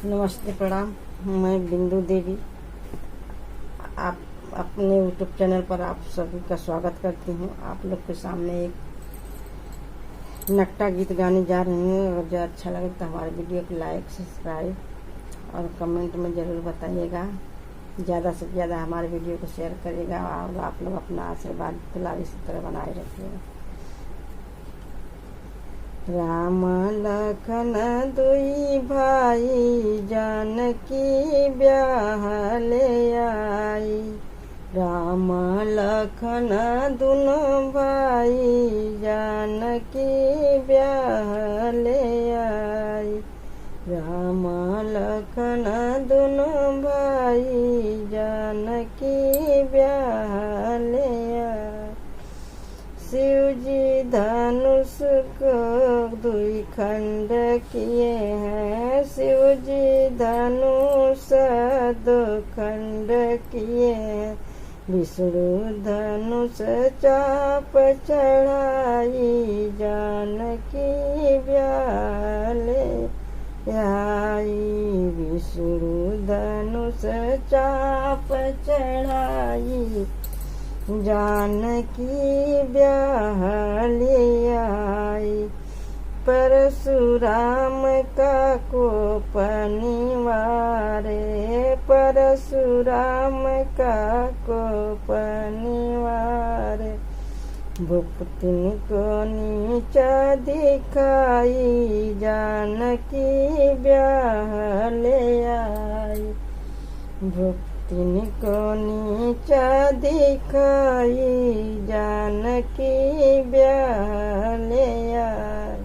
नमस्ते, प्रणाम। मैं बिंदु देवी आप अपने यूट्यूब चैनल पर आप सभी का स्वागत करती हूँ। आप लोग के सामने एक नकटा गीत गाने जा रही हूँ। अगर जो अच्छा लगे तो हमारे वीडियो को लाइक, सब्सक्राइब और कमेंट में ज़रूर बताइएगा। ज़्यादा से ज़्यादा हमारे वीडियो को शेयर करिएगा और आप लोग अपना आशीर्वाद दुलार इसी तरह बनाए रखिएगा। राम लखन दुई भाई जानकी ब्याह ले आई। राम लखन दुनो भाई जानकी ब्याह ले आई। राम लखन दुनो भाई जानकी ब्याह ले आई। शिव जी धनुष को दुई खंड किए हैं। शिव जी धनुष दो खंड किए हैं। विष्णु धनुष चाप चढ़ाई जानकी ब्याह ले आई। विष्णु धनुष चाप चढ़ाई जानकी ब्याह ले आई। परशुराम का कोप निवारे। परशुराम का कोप निवारे। भुक्तिन को नीचा दिखाई जानकी ब्याह ले आई। भुक्तिन को नीचा दिखाई जानकी ब्याह ले आई।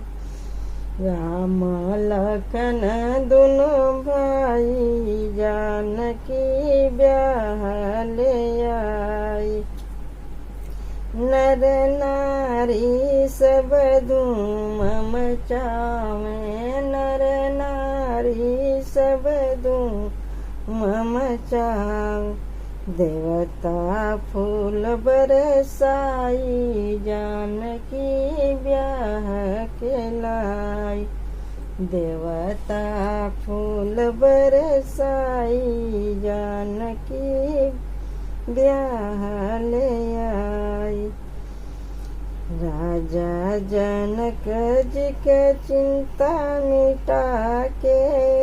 राम लखन दोनों भाई जानकी ब्याह ले आई। नर नारी सब धूम मचावे। नर नारी सब धूम मचाओ। देवता फूल बरसाई जानकी ब्याह के लाई। देवता फूल बरसाई जानकी ब्याह ले आई। राजा जनक जी के चिंता मिटा के।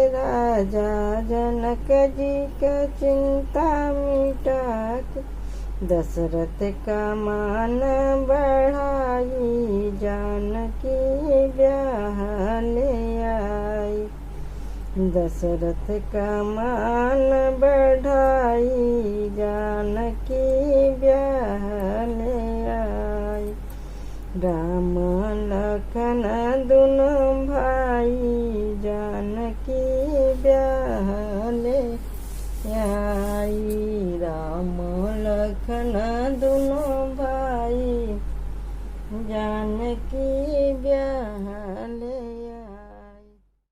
राजा जनक जी के चिंता मिटा के। दशरथ का मान बढ़ाई जानकी ब्याह ले आई। दशरथ का मान बढ़ाई जानकी ब्याह ले आई। राम लखन दोनों भाई जानकी ब्याह ले आई। राम लखन दोनों भाई जानकी ब्याह ले